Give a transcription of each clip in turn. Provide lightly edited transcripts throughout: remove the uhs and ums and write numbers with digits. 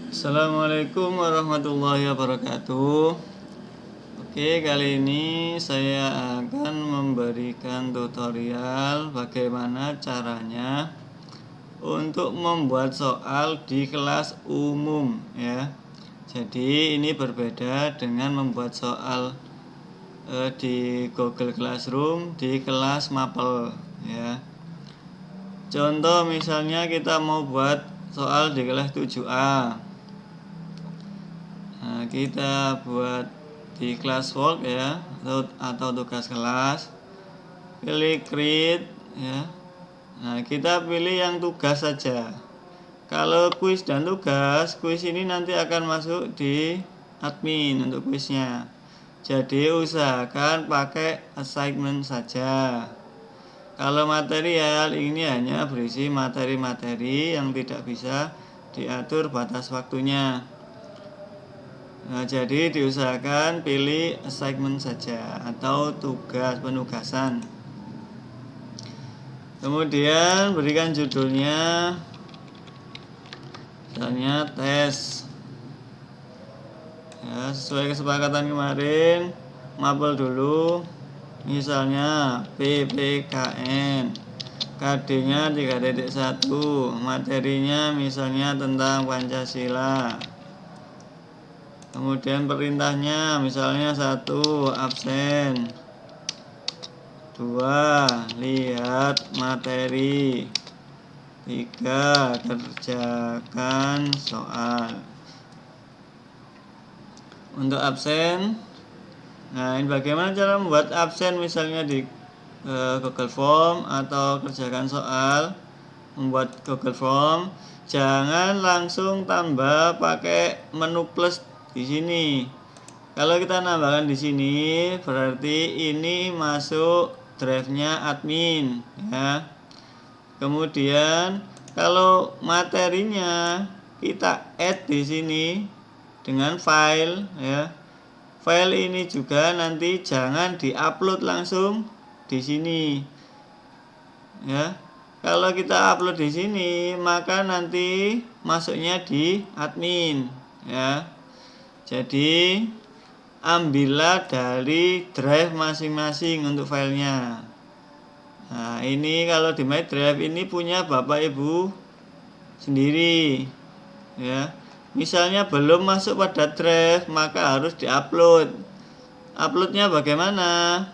Assalamualaikum warahmatullahi wabarakatuh. Oke, kali ini saya akan memberikan tutorial bagaimana caranya untuk membuat soal di kelas umum ya. Jadi ini berbeda dengan membuat soal di Google Classroom di kelas mapel ya. Contoh misalnya kita mau buat soal di kelas 7A. Nah, kita buat di classwork ya, atau tugas kelas. Pilih create ya. Nah, kita pilih yang tugas saja. Kalau kuis dan tugas, kuis ini nanti akan masuk di admin untuk kuisnya. Jadi usahakan pakai assignment saja. Kalau material ini hanya berisi materi-materi yang tidak bisa diatur batas waktunya. Nah, jadi diusahakan pilih assignment saja atau penugasan. Kemudian berikan judulnya, misalnya tes. Ya, sesuai kesepakatan kemarin, mapel dulu. Misalnya PPKN. KD-nya 3.1, materinya misalnya tentang Pancasila. Kemudian perintahnya misalnya 1. Absen. 2. Lihat materi. 3. Kerjakan soal. Untuk absen, nah ini bagaimana cara membuat absen misalnya di Google Form atau kerjakan soal. Membuat Google Form, jangan langsung tambah pakai menu plus di sini. Kalau kita nambahkan di sini, berarti ini masuk drive-nya admin ya. Kemudian kalau materinya kita add di sini dengan file ya. File ini juga nanti jangan diupload langsung di sini. Ya. Kalau kita upload di sini, maka nanti masuknya di admin ya. Jadi ambillah dari drive masing-masing untuk filenya. Nah, ini kalau di My Drive ini punya Bapak Ibu sendiri ya. Misalnya belum masuk pada drive, maka harus diupload. Uploadnya bagaimana?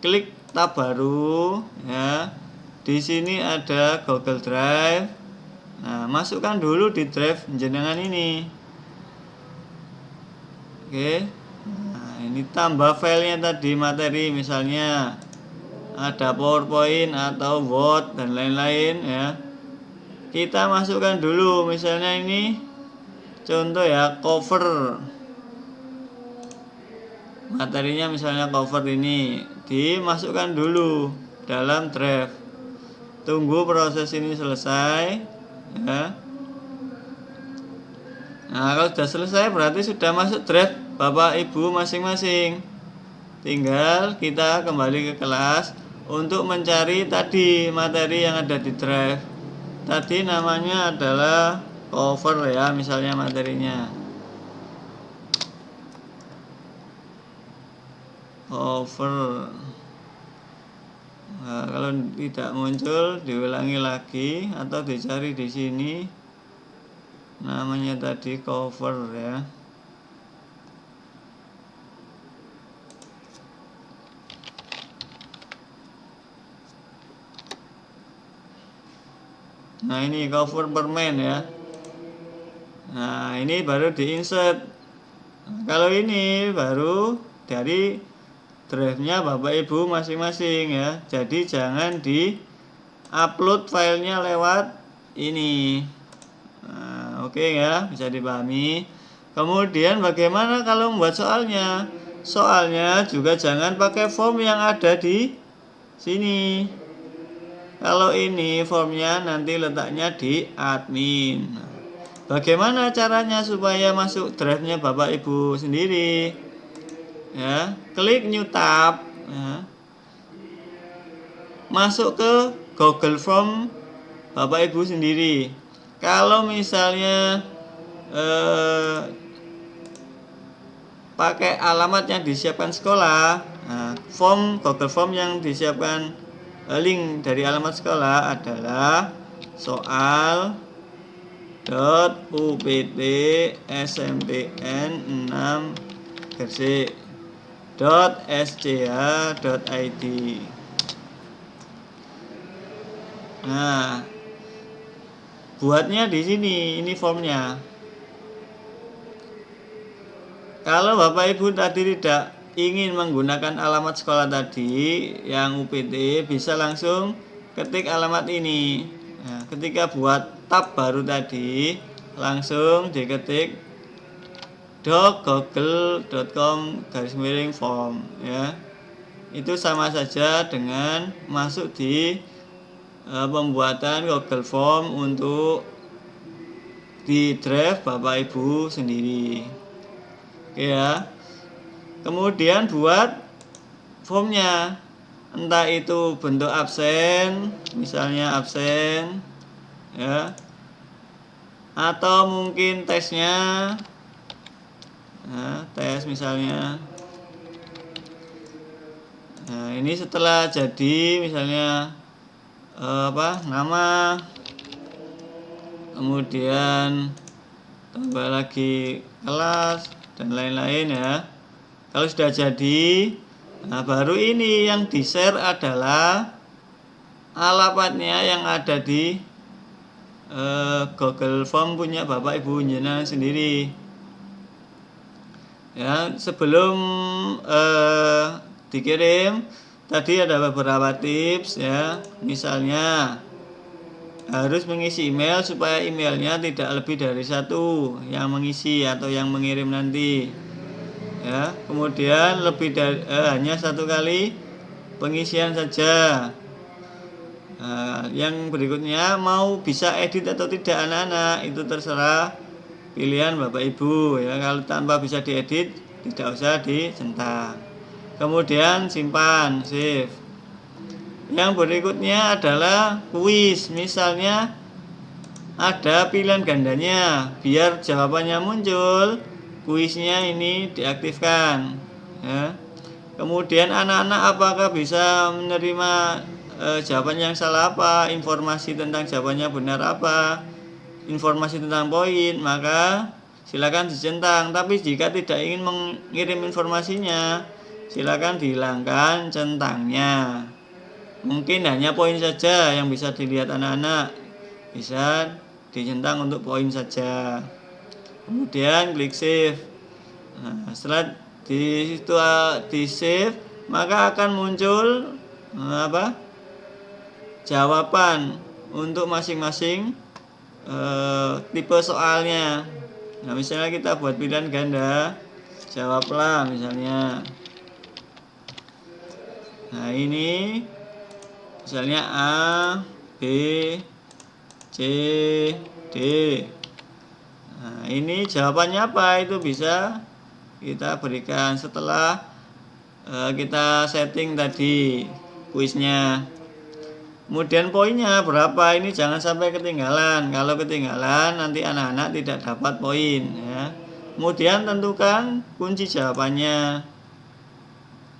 Klik tab baru ya. Di sini ada Google Drive. Nah, masukkan dulu di drive jenengan ini. Oke. Nah, ini tambah filenya tadi materi, misalnya ada PowerPoint atau Word dan lain-lain ya. Kita masukkan dulu, misalnya ini contoh ya, cover. Materinya misalnya cover ini, dimasukkan dulu dalam drive. Tunggu proses ini selesai ya. Nah, kalau sudah selesai berarti sudah masuk drive Bapak Ibu masing-masing. Tinggal kita kembali ke kelas untuk mencari tadi materi yang ada di drive. Tadi namanya adalah cover ya, misalnya materinya cover. Nah, kalau tidak muncul diulangi lagi atau dicari di sini, namanya tadi cover ya. Nah, ini cover permen ya. Nah, ini baru di-insert. Nah, kalau ini baru dari drive-nya Bapak Ibu masing-masing ya. Jadi jangan di-upload filenya lewat ini. Nah, oke ya, bisa dipahami. Kemudian bagaimana kalau membuat soalnya? Soalnya juga jangan pakai form yang ada di sini. Kalau ini formnya nanti letaknya di admin. Bagaimana caranya supaya masuk drive-nya Bapak Ibu sendiri? Ya, klik new tab ya. Masuk ke Google Form Bapak Ibu sendiri. Kalau misalnya pakai alamat yang disiapkan sekolah. Nah, Google Form yang disiapkan link dari alamat sekolah adalah soal .upt smpn 6 .sch.id. Nah, buatnya di sini, ini formnya. Kalau Bapak Ibu tadi tidak ingin menggunakan alamat sekolah tadi yang UPT, bisa langsung ketik alamat ini. Nah, ketika buat tab baru tadi, langsung diketik doc.google.com/form ya. Itu sama saja dengan masuk di pembuatan Google Form untuk di drive Bapak Ibu sendiri. Oke ya. Kemudian buat formnya, entah itu bentuk absen, misalnya absen ya, atau mungkin tesnya, nah, tes misalnya. Nah, ini setelah jadi misalnya nama, kemudian tambah lagi kelas dan lain-lain ya. Kalau sudah jadi, nah baru ini yang di-share adalah alamatnya yang ada di Google Form punya Bapak Ibu jenengan sendiri. Ya, sebelum dikirim tadi ada beberapa tips ya. Misalnya harus mengisi email supaya emailnya tidak lebih dari satu yang mengisi atau yang mengirim nanti. Ya, kemudian lebih dari hanya satu kali pengisian saja. Yang berikutnya mau bisa edit atau tidak anak-anak itu terserah pilihan Bapak Ibu ya. Kalau tanpa bisa diedit tidak usah dicentang. Kemudian simpan, save. Yang berikutnya adalah kuis. Misalnya ada pilihan gandanya, biar jawabannya muncul, kuisnya ini diaktifkan ya. Kemudian anak-anak apakah bisa menerima jawaban yang salah apa, informasi tentang jawabannya benar apa, informasi tentang poin, maka silakan dicentang. Tapi jika tidak ingin mengirim informasinya, silakan dihilangkan centangnya. Mungkin hanya poin saja yang bisa dilihat anak-anak, bisa dicentang untuk poin saja. Kemudian klik save. Nah, setelah di situ di save, maka akan muncul jawaban untuk masing-masing tipe soalnya. Nah, misalnya kita buat pilihan ganda, jawablah misalnya. Nah, ini misalnya A, B, C, D. Nah, ini jawabannya apa? Itu bisa kita berikan setelah kita setting tadi kuisnya. Kemudian poinnya berapa, ini jangan sampai ketinggalan. Kalau ketinggalan nanti anak-anak tidak dapat poin ya. Kemudian tentukan kunci jawabannya.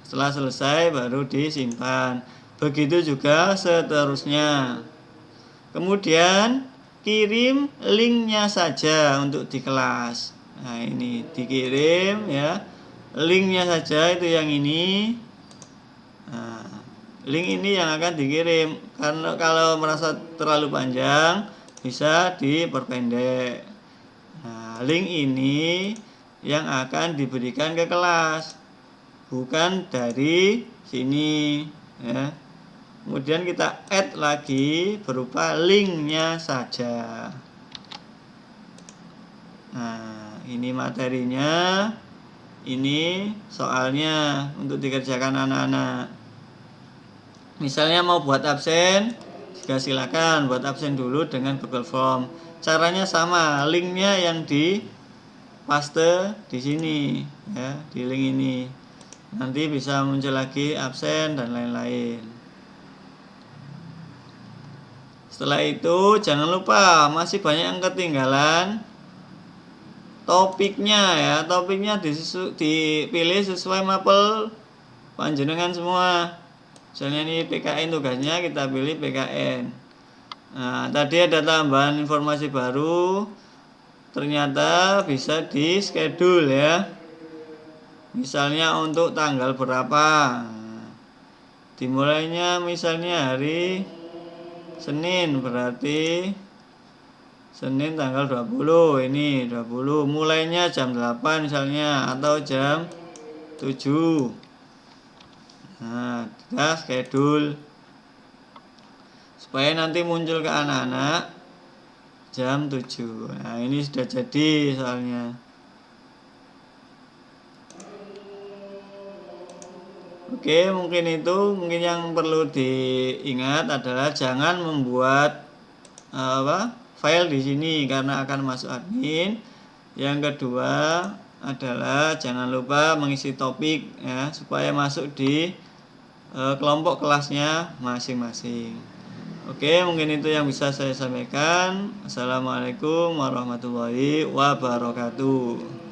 Setelah selesai baru disimpan. Begitu juga seterusnya. Kemudian kirim linknya saja untuk di kelas. Nah, ini dikirim ya. Linknya saja itu yang ini. Nah, link ini yang akan dikirim. Karena kalau merasa terlalu panjang bisa diperpendek. Nah, link ini yang akan diberikan ke kelas, bukan dari sini ya. Kemudian kita add lagi berupa linknya saja. Nah, ini materinya, ini soalnya untuk dikerjakan anak-anak. Misalnya mau buat absen, juga silakan buat absen dulu dengan Google Form. Caranya sama, linknya yang di paste di sini ya, di link ini. Nanti bisa muncul lagi absen dan lain-lain. Setelah itu jangan lupa masih banyak yang ketinggalan. topiknya ya, topiknya dipilih sesuai mapel panjenengan semua. Misalnya ini PKN tugasnya, kita pilih PKN. Nah, tadi ada tambahan informasi baru, ternyata bisa di schedule ya. Misalnya untuk tanggal berapa. Dimulainya misalnya hari Senin, berarti Senin tanggal 20, ini 20, mulainya jam 8 misalnya, atau jam 7. Nah, kita schedule supaya nanti muncul ke anak-anak jam 7. Nah, ini sudah jadi soalnya. Oke, mungkin yang perlu diingat adalah jangan membuat file di sini karena akan masuk admin. Yang kedua adalah jangan lupa mengisi topik ya supaya masuk di kelompok kelasnya masing-masing. Oke, mungkin itu yang bisa saya sampaikan. Assalamualaikum warahmatullahi wabarakatuh.